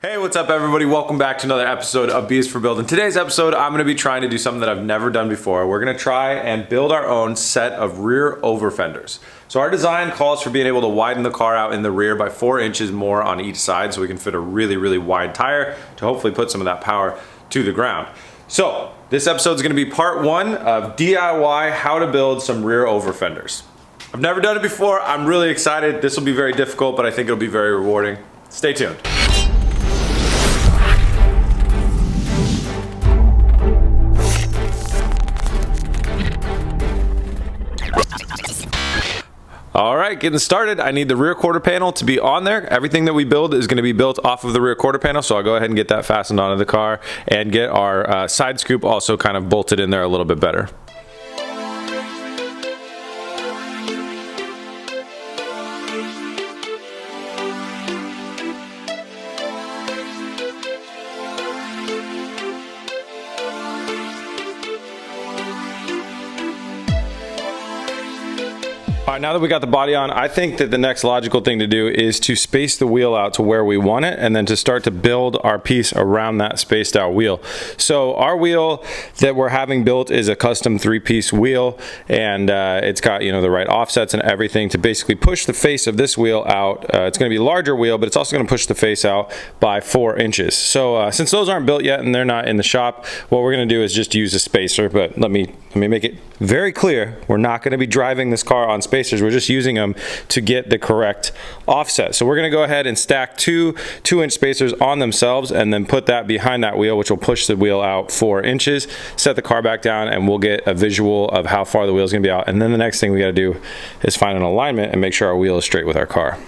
Hey, what's up everybody? Welcome back to another episode of B's for Build. In today's episode, I'm gonna be trying to do something that I've never done before. We're gonna try and build our own set of rear over fenders. So our design calls for being able to widen the car out in the rear by 4 inches more on each side so we can fit a really wide tire to hopefully put some of that power to the ground. So this episode is gonna be part 1 of DIY how to build some rear over fenders. I've never done it before. I'm really excited. This will be very difficult, but I think it'll be very rewarding. Stay tuned. All right, getting started. I need the rear quarter panel to be on there. Everything that we build is going to be built off of the rear quarter panel, so I'll go ahead and get that fastened onto the car and get our side scoop also kind of bolted in there a little bit better. All right, now that we got the body on, I think that the next logical thing to do is to space the wheel out to where we want it and then to start to build our piece around that spaced out wheel. So our wheel that we're having built is a custom 3-piece wheel, and it's got, you know, the right offsets and everything to basically push the face of this wheel out. It's going to be a larger wheel, but it's also going to push the face out by 4 inches. So since those aren't built yet and they're not in the shop, what we're going to do is just use a spacer. But let me make it very clear, we're not going to be driving this car on spacers. We're just using them to get the correct offset. So we're going to go ahead and stack two 2-inch spacers on themselves and then put that behind that wheel, which will push the wheel out 4 inches, set the car back down, and we'll get a visual of how far the wheel is going to be out. And then the next thing we got to do is find an alignment and make sure our wheel is straight with our car.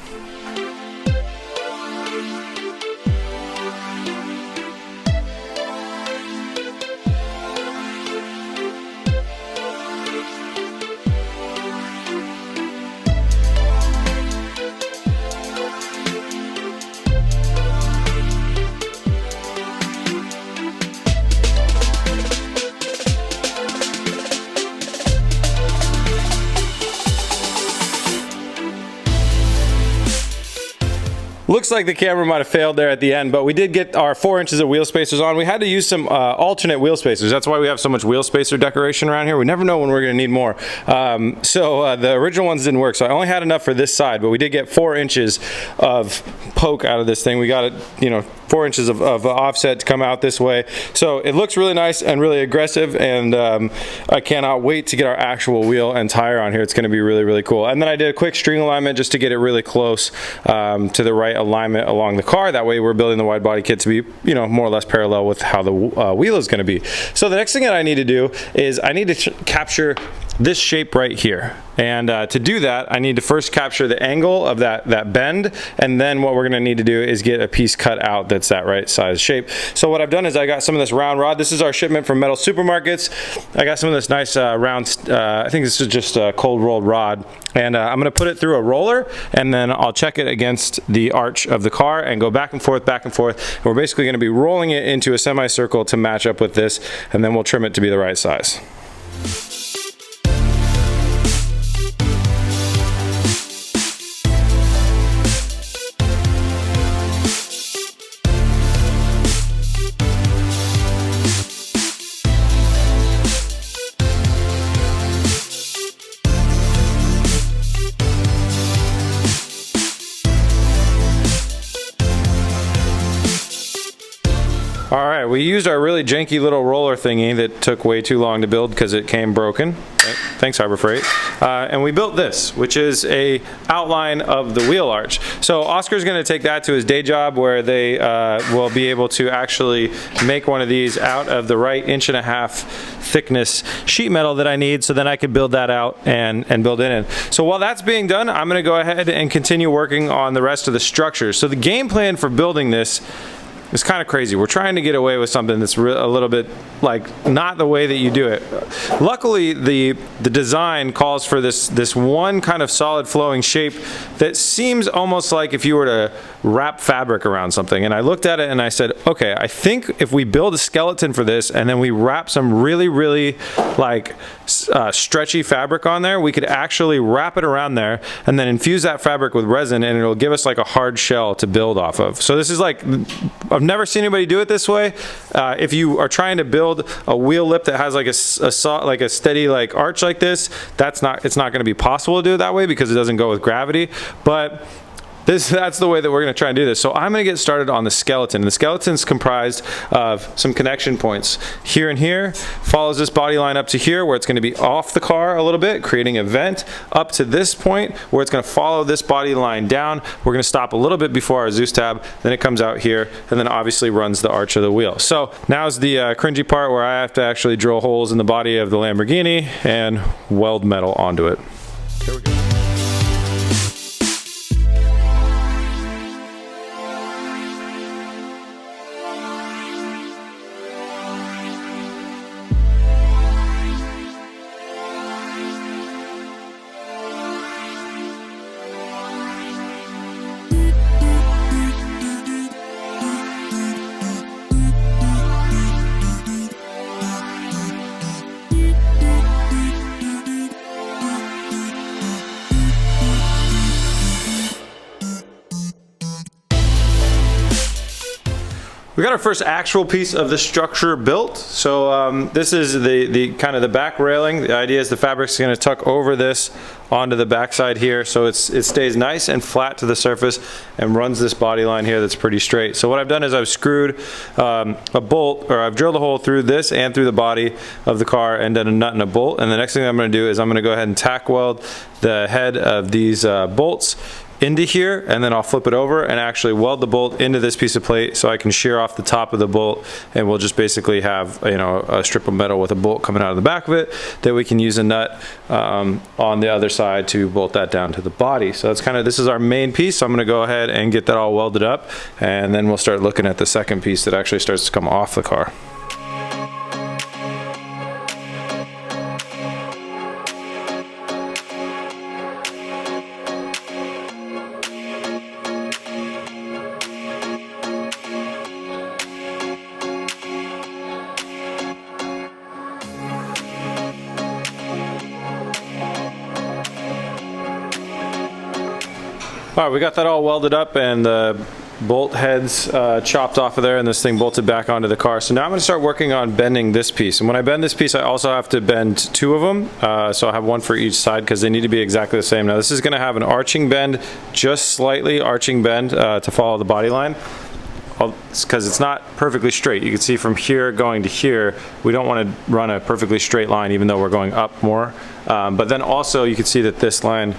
Looks like the camera might have failed there at the end, but we did get our 4 inches of wheel spacers on. We had to use some alternate wheel spacers. That's why we have so much wheel spacer decoration around here. We never know when we're going to need more. The original ones didn't work, so I only had enough for this side, but we did get 4 inches of poke out of this thing. We got it, you know, 4 inches of offset to come out this way. So it looks really nice and really aggressive, and I cannot wait to get our actual wheel and tire on here. It's going to be really cool. And then I did a quick string alignment just to get it really close to the right alignment along the car. That way we're building the wide body kit to be, you know, more or less parallel with how the wheel is going to be. So the next thing that I need to do is I need to capture this shape right here, and to do that I need to first capture the angle of that bend, and then what we're going to need to do is get a piece cut out that's that right size shape. So what I've done is I got some of this round rod. This is our shipment from Metal Supermarkets. I got some of this nice round, I think this is just a cold rolled rod, and I'm going to put it through a roller, and then I'll check it against the arch of the car and go back and forth. And we're basically going to be rolling it into a semicircle to match up with this, and then we'll trim it to be the right size. All right, we used our really janky little roller thingy that took way too long to build because it came broken. Thanks, Harbor Freight. And we built this, which is a outline of the wheel arch. So Oscar's going to take that to his day job, where they will be able to actually make one of these out of the right 1.5 inch thickness sheet metal that I need, so then I could build that out and build it in. So while that's being done, I'm going to go ahead and continue working on the rest of the structure. So the game plan for building this It's kind of crazy. We're trying to get away with something that's a little bit like not the way that you do it. Luckily, the design calls for this one kind of solid flowing shape that seems almost like if you were to wrap fabric around something. And I looked at it and I said, okay, I think if we build a skeleton for this and then we wrap some really like stretchy fabric on there, we could actually wrap it around there and then infuse that fabric with resin, and it'll give us like a hard shell to build off of. So this is like, I've never seen anybody do it this way. If you are trying to build a wheel lip that has like a steady like arch like this, it's not going to be possible to do it that way because it doesn't go with gravity. But that's the way that we're going to try and do this. So I'm going to get started on the skeleton. The skeleton's comprised of some connection points here and here, follows this body line up to here where it's going to be off the car a little bit, creating a vent, up to this point where it's going to follow this body line down. We're going to stop a little bit before our Zeus tab, then it comes out here, and then obviously runs the arch of the wheel. So now's the cringy part where I have to actually drill holes in the body of the Lamborghini and weld metal onto it. Here we go. We got our first actual piece of the structure built. So this is the kind of the back railing. The idea is the fabric's going to tuck over this onto the backside here, so it stays nice and flat to the surface and runs this body line here that's pretty straight. So what I've done is I've screwed a bolt, or I've drilled a hole through this and through the body of the car and done a nut and a bolt. And the next thing I'm going to do is I'm going to go ahead and tack weld the head of these bolts into here, and then I'll flip it over and actually weld the bolt into this piece of plate so I can shear off the top of the bolt, and we'll just basically have, you know, a strip of metal with a bolt coming out of the back of it that we can use a nut on the other side to bolt that down to the body. So that's kind of, this is our main piece. So I'm going to go ahead and get that all welded up, and then we'll start looking at the second piece that actually starts to come off the car. All right, we got that all welded up and the bolt heads chopped off of there, and this thing bolted back onto the car. So now I'm going to start working on bending this piece. And when I bend this piece, I also have to bend two of them. So I have one for each side because they need to be exactly the same. Now this is going to have an arching bend, just slightly arching bend to follow the body line, because it's not perfectly straight. You can see from here going to here, we don't want to run a perfectly straight line even though we're going up more. But then also you can see that this line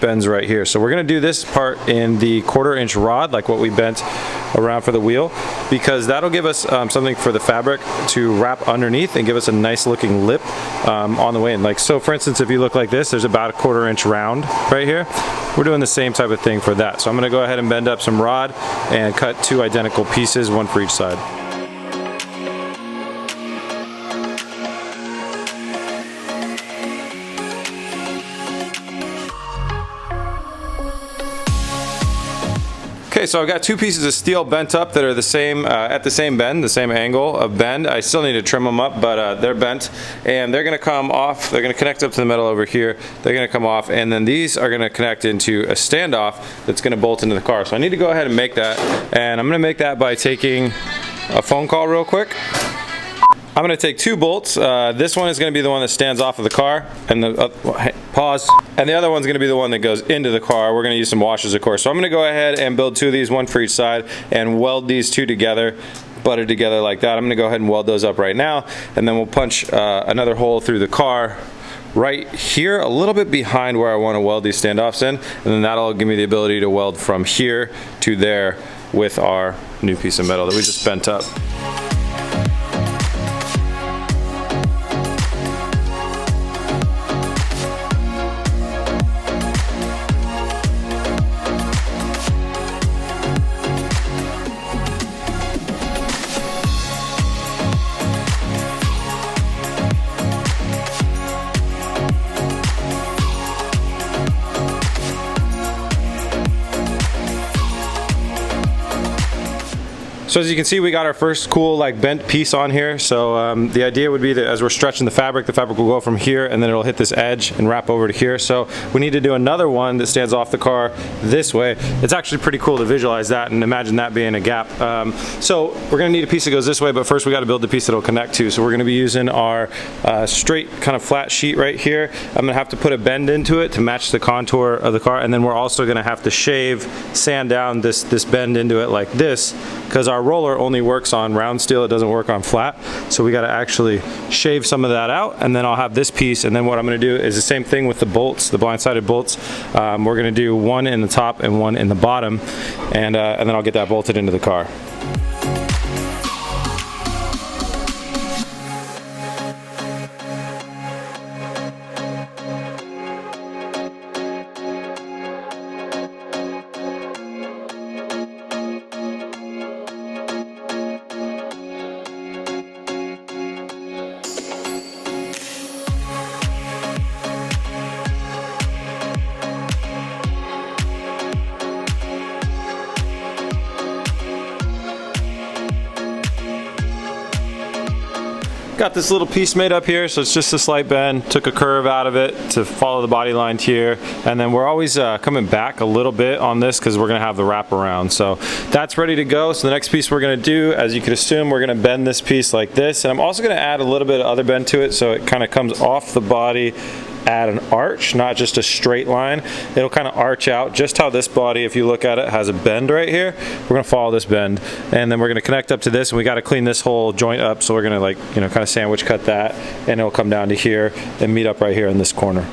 bends right here. So we're going to do this part in the 1/4 inch rod, like what we bent around for the wheel, because that'll give us something for the fabric to wrap underneath and give us a nice looking lip on the way in. Like, so for instance, if you look like this, there's about a 1/4 inch round right here. We're doing the same type of thing for that. So I'm going to go ahead and bend up some rod and cut two identical pieces, one for each side. Okay, so I've got two pieces of steel bent up that are the same, at the same bend, the same angle of bend. I still need to trim them up, but they're bent, and they're going to come off. They're going to connect up to the metal over here. They're going to come off, and then these are going to connect into a standoff that's going to bolt into the car. So I need to go ahead and make that, and I'm going to make that by taking a phone call real quick. I'm going to take two bolts. This one is going to be the one that stands off of the car, and the pause. And the other one's going to be the one that goes into the car. We're going to use some washers, of course. So I'm going to go ahead and build two of these, one for each side, and weld these two together, butted together like that. I'm going to go ahead and weld those up right now, and then we'll punch another hole through the car right here, a little bit behind where I want to weld these standoffs in, and then that'll give me the ability to weld from here to there with our new piece of metal that we just bent up. So as you can see, we got our first cool like bent piece on here. So the idea would be that as we're stretching the fabric will go from here and then it'll hit this edge and wrap over to here. So we need to do another one that stands off the car this way. It's actually pretty cool to visualize that and imagine that being a gap. So we're gonna need a piece that goes this way, but first we gotta build the piece that it'll connect to. So we're gonna be using our straight kind of flat sheet right here. I'm gonna have to put a bend into it to match the contour of the car, and then we're also gonna have to sand down this bend into it like this, because our roller only works on round steel, it doesn't work on flat. So we got to actually shave some of that out, and then I'll have this piece, and then what I'm going to do is the same thing with the bolts, the blind-sided bolts. We're going to do one in the top and one in the bottom, and then I'll get that bolted into the car. Got this little piece made up here, so it's just a slight bend. Took a curve out of it to follow the body line here, and then we're always coming back a little bit on this because we're gonna have the wrap around. So that's ready to go. So the next piece we're gonna do, as you can assume, we're gonna bend this piece like this, and I'm also gonna add a little bit of other bend to it so it kind of comes off the body at an arch, not just a straight line. It'll kind of arch out just how this body, if you look at it, has a bend right here. We're gonna follow this bend, and then we're gonna connect up to this, and we gotta clean this whole joint up, so we're gonna, like, you know, kind of sandwich cut that, and it'll come down to here and meet up right here in this corner.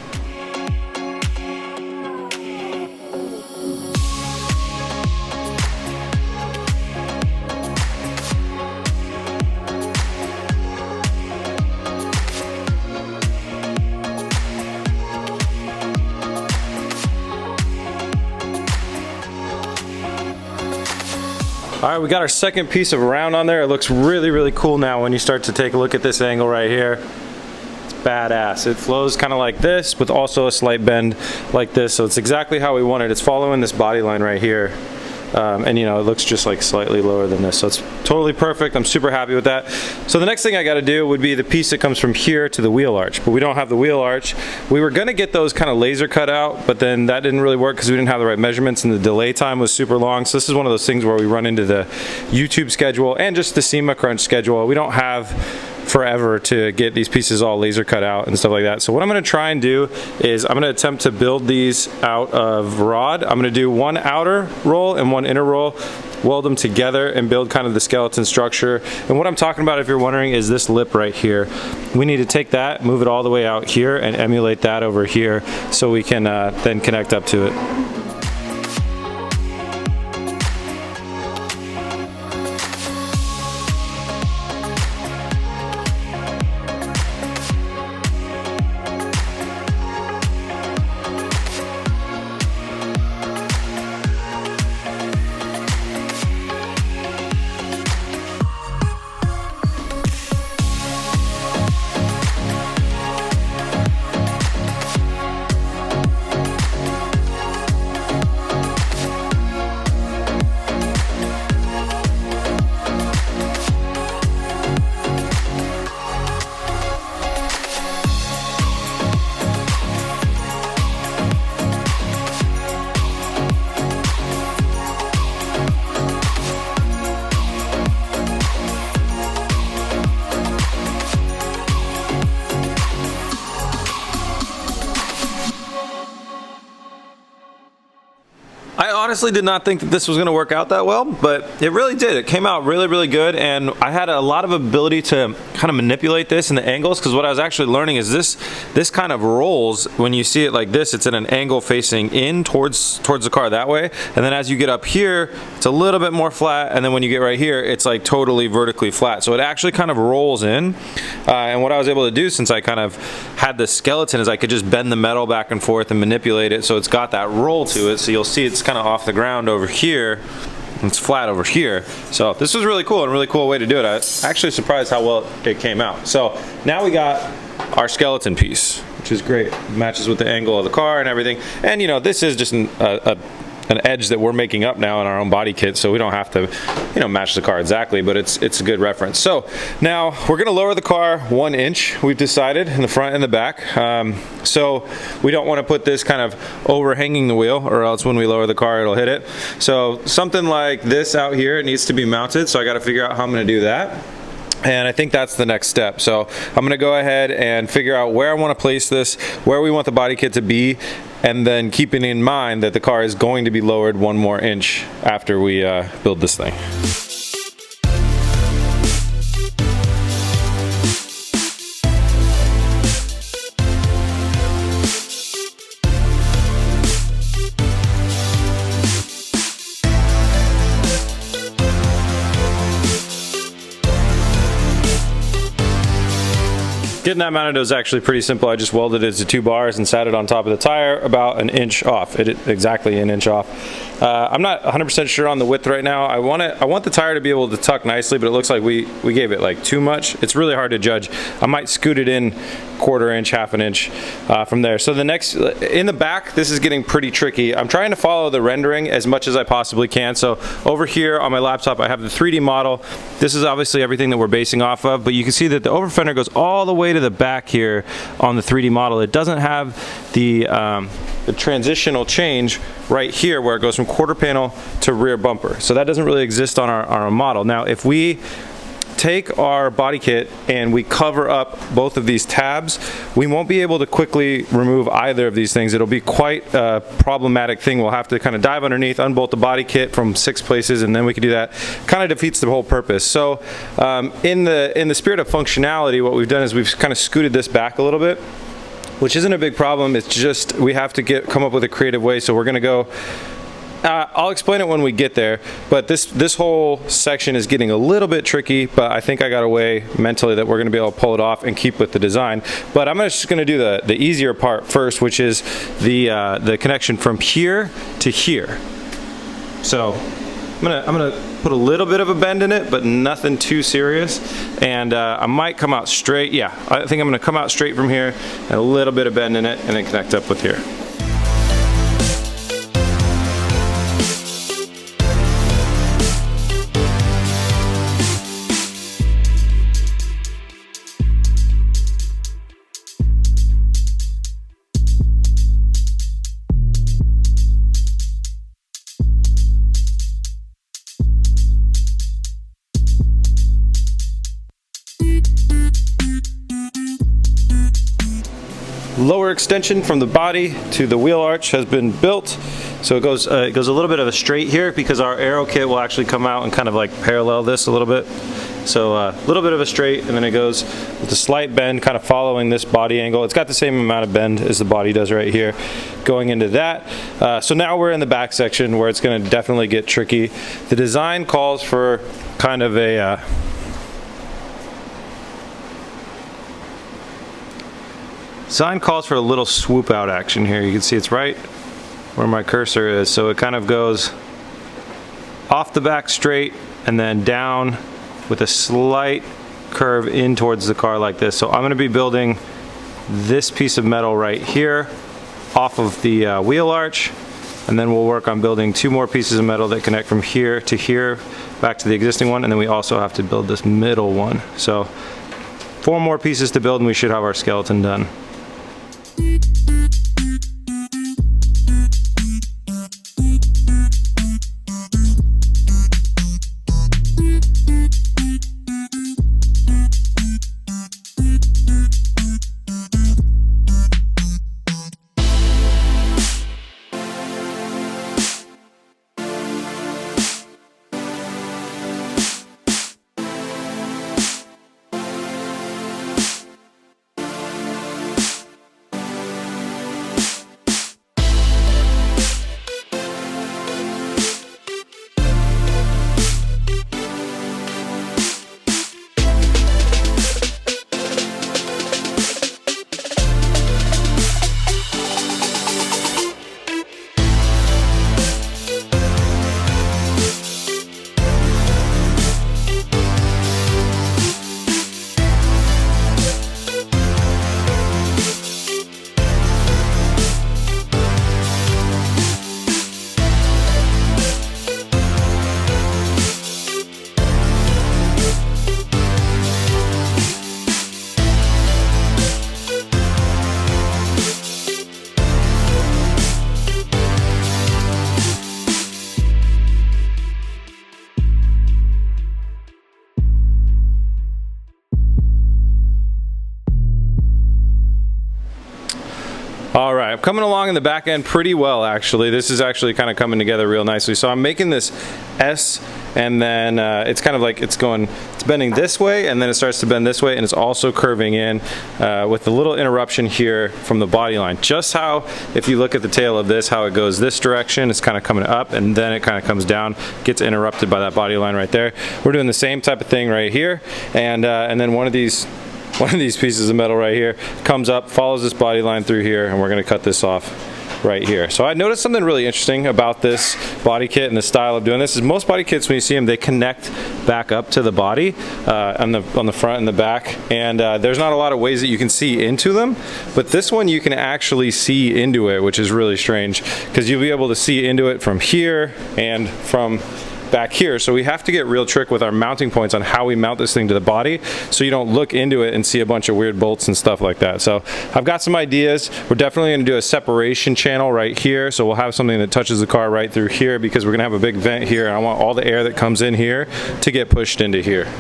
All right, we got our second piece of round on there. It looks really, really cool now when you start to take a look at this angle right here. It's badass. It flows kind of like this with also a slight bend like this. So it's exactly how we want it. It's following this body line right here. And you know, it looks just like slightly lower than this, so it's totally perfect. I'm super happy with that. So the next thing I got to do would be the piece that comes from here to the wheel arch, but we don't have the wheel arch. We were gonna get those kind of laser cut out, but then that didn't really work because we didn't have the right measurements and the delay time was super long. So this is one of those things where we run into the YouTube schedule and just the SEMA crunch schedule. We don't have forever to get these pieces all laser cut out and stuff like that. So what I'm going to try and do is I'm going to attempt to build these out of rod. I'm going to do one outer roll and one inner roll, weld them together and build kind of the skeleton structure. And what I'm talking about, if you're wondering, is this lip right here. We need to take that, move it all the way out here, and emulate that over here so we can then connect up to it. I honestly did not think that this was going to work out that well, but it really did. It came out really, really good, and I had a lot of ability to kind of manipulate this in the angles, because what I was actually learning is this kind of rolls when you see it like this. It's at an angle facing in towards the car that way, and then as you get up here, it's a little bit more flat, and then when you get right here, it's like totally vertically flat. So it actually kind of rolls in, and what I was able to do, since I kind of had the skeleton, is I could just bend the metal back and forth and manipulate it so it's got that roll to it. So you'll see it's kind of off the ground over here, and it's flat over here. So this was really cool and a really cool way to do it. I was actually surprised how well it came out. So now we got our skeleton piece, which is great. It matches with the angle of the car and everything. And you know, this is just an an edge that we're making up now in our own body kit, so we don't have to, you know, match the car exactly, but it's a good reference. So now we're gonna lower the car 1 inch, we've decided, in the front and the back. So we don't want to put this kind of overhanging the wheel, or else when we lower the car it'll hit it. So something like this out here, it needs to be mounted, so I got to figure out how I'm going to do that. And I think that's the next step. So I'm gonna go ahead and figure out where I want to place this, where we want the body kit to be, and then keeping in mind that the car is going to be lowered 1 more inch after we build this thing. Getting that mounted was actually pretty simple. I just welded it to 2 bars and sat it on top of the tire about 1 inch off. Exactly 1 inch off. I'm not 100% sure on the width right now. I want the tire to be able to tuck nicely, but it looks like we gave it like too much. It's really hard to judge. I might scoot it in 1/4 inch, 1/2 inch from there. So the next, in the back, this is getting pretty tricky. I'm trying to follow the rendering as much as I possibly can. So over here on my laptop, I have the 3D model. This is obviously everything that we're basing off of, but you can see that the over fender goes all the way to the back here on the 3D model. It doesn't have the transitional change right here where it goes from quarter panel to rear bumper. So that doesn't really exist on our model. Now, if we take our body kit and we cover up both of these tabs, we won't be able to quickly remove either of these things. It'll be quite a problematic thing. We'll have to kind of dive underneath, unbolt the body kit from 6 places, and then we can do that. Kind of defeats the whole purpose. So in the spirit of functionality, what we've done is we've kind of scooted this back a little bit, which isn't a big problem. It's just we have to come up with a creative way. So we're gonna go, I'll explain it when we get there, but this whole section is getting a little bit tricky, but I think I got a way mentally that we're gonna be able to pull it off and keep with the design. But I'm just gonna do the easier part first, which is the connection from here to here. So I'm gonna put a little bit of a bend in it, but nothing too serious. And I might come out straight. Yeah, I think I'm gonna come out straight from here and a little bit of bend in it and then connect up with here. Lower extension from the body to the wheel arch has been built, so it goes a little bit of a straight here because our aero kit will actually come out and kind of like parallel this a little bit. So a little bit of a straight, and then it goes with a slight bend, kind of following this body angle. It's got the same amount of bend as the body does right here, going into that. So now we're in the back section where it's going to definitely get tricky. The design calls for kind of a design calls for a little swoop out action here. You can see it's right where my cursor is, so it kind of goes off the back straight and then down with a slight curve in towards the car like this. So I'm going to be building this piece of metal right here off of the wheel arch, and then we'll work on building 2 more pieces of metal that connect from here to here back to the existing one, and then we also have to build this middle one. So 4 more pieces to build and we should have our skeleton done. All right, I'm coming along in the back end pretty well, actually. This is actually kind of coming together real nicely. So I'm making this S, and then it's kind of like it's bending this way, and then it starts to bend this way, and it's also curving in with a little interruption here from the body line. Just how, if you look at the tail of this, how it goes this direction, it's kind of coming up, and then it kind of comes down, gets interrupted by that body line right there. We're doing the same type of thing right here, and then one of these pieces of metal right here comes up, follows this body line through here, and we're going to cut this off right here. So I noticed something really interesting about this body kit and the style of doing this is most body kits, when you see them, they connect back up to the body on the front and the back, and there's not a lot of ways that you can see into them, but this one you can actually see into it, which is really strange because you'll be able to see into it from here and from back here. So we have to get real trick with our mounting points on how we mount this thing to the body, so you don't look into it and see a bunch of weird bolts and stuff like that. So I've got some ideas. We're definitely going to do a separation channel right here, so we'll have something that touches the car right through here, because we're going to have a big vent here, and I want all the air that comes in here to get pushed into here.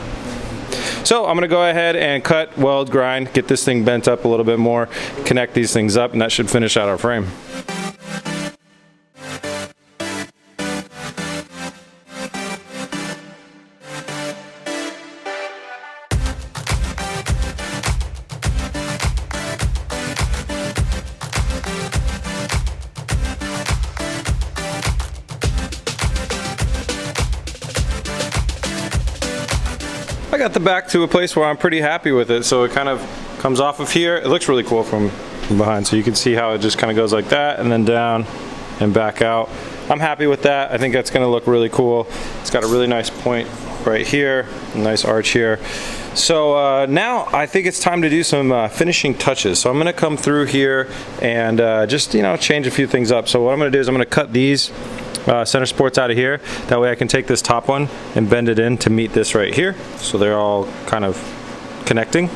So I'm going to go ahead and cut, weld, grind, get this thing bent up a little bit more, connect these things up, and that should finish out our frame. I got the back to a place where I'm pretty happy with it, so it kind of comes off of here. It looks really cool from behind, so you can see how it just kind of goes like that and then down and back out. I'm happy with that. I think that's going to look really cool. It's got a really nice point right here, a nice arch here. So now I think it's time to do some finishing touches. So I'm going to come through here and just, you know, change a few things up. So what I'm going to do is I'm going to cut these center supports out of here. That way I can take this top one and bend it in to meet this right here, so they're all kind of connecting.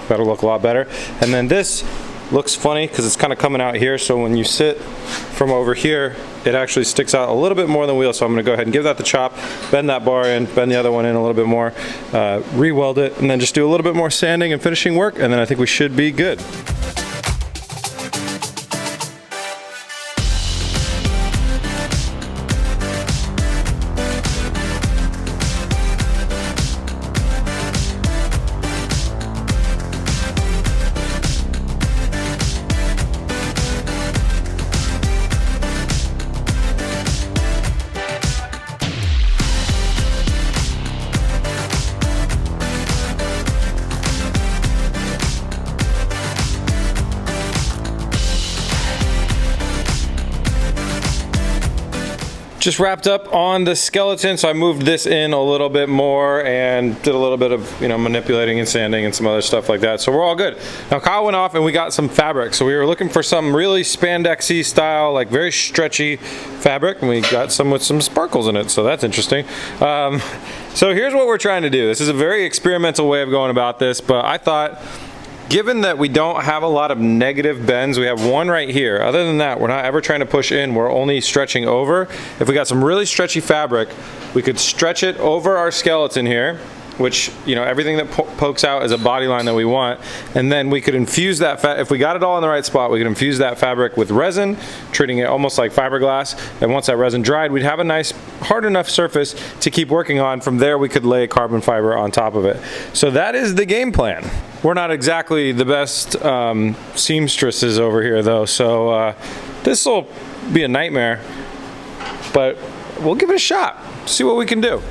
That'll look a lot better. And then this looks funny because it's kind of coming out here, so when you sit from over here it actually sticks out a little bit more than the wheel. So I'm going to go ahead and give that the chop, bend that bar in, bend the other one in a little bit more, re-weld it, and then just do a little bit more sanding and finishing work, and then I think we should be good. Just wrapped up on the skeleton, so I moved this in a little bit more and did a little bit of, you know, manipulating and sanding and some other stuff like that. So we're all good. Now Kyle went off and we got some fabric. So we were looking for some really spandexy style, like very stretchy fabric, and we got some with some sparkles in it. So that's interesting. So here's what we're trying to do. This is a very experimental way of going about this, but I thought, given that we don't have a lot of negative bends, we have one right here. Other than that, we're not ever trying to push in, we're only stretching over. If we got some really stretchy fabric, we could stretch it over our skeleton here, which, you know, everything that pokes out is a body line that we want, and then we could infuse that if we got it all in the right spot, we could infuse that fabric with resin, treating it almost like fiberglass, and once that resin dried, we'd have a nice hard enough surface to keep working on. From there we could lay carbon fiber on top of it. So that is the game plan. We're not exactly the best seamstresses over here though, so this will be a nightmare, but we'll give it a shot, see what we can do.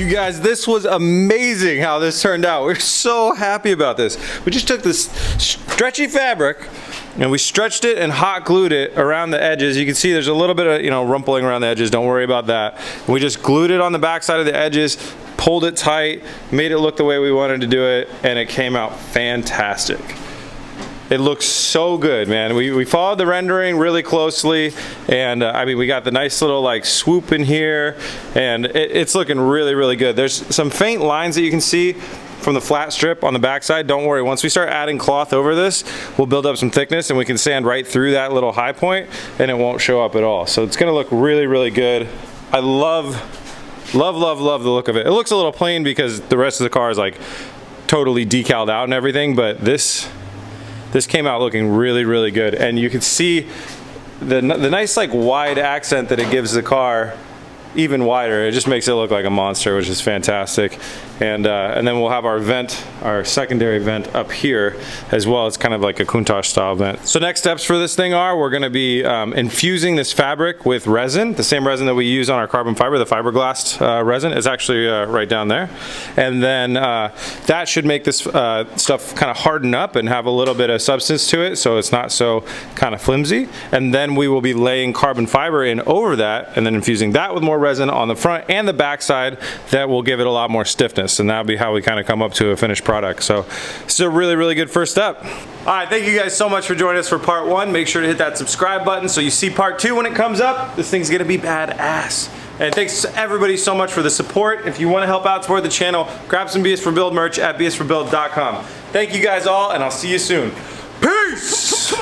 You guys, this was amazing how this turned out. We're so happy about this. We just took this stretchy fabric and we stretched it and hot glued it around the edges. You can see there's a little bit of, you know, rumpling around the edges. Don't worry about that. We just glued it on the back side of the edges, pulled it tight, made it look the way we wanted to do it, and it came out fantastic. It looks so good, man. We followed the rendering really closely, and I mean, we got the nice little like swoop in here, and it's looking really, really good. There's some faint lines that you can see from the flat strip on the backside. Don't worry, once we start adding cloth over this, we'll build up some thickness and we can sand right through that little high point and it won't show up at all. So it's gonna look really, really good. I love the look of it. It looks a little plain because the rest of the car is like totally decaled out and everything, but this came out looking really, really good. And you can see the nice like wide accent that it gives the car even wider. It just makes it look like a monster, which is fantastic. And then we'll have our vent, our secondary vent up here as well. It's kind of like a Countach style vent. So next steps for this thing are, we're gonna be infusing this fabric with resin, the same resin that we use on our carbon fiber, the fiberglass resin. It's actually right down there. And then that should make this stuff kind of harden up and have a little bit of substance to it, so it's not so kind of flimsy. And then we will be laying carbon fiber in over that and then infusing that with more resin on the front and the back side. That will give it a lot more stiffness, and that'll be how we kind of come up to a finished product. So this is a really, really good first step. All right, thank you guys so much for joining us for part 1. Make sure to hit that subscribe button so you see part 2 when it comes up. This thing's gonna be badass. And thanks to everybody so much for the support. If you want to help out support the channel, grab some BS for Build merch at bsforbuild.com. Thank you guys all, and I'll see you soon. Peace!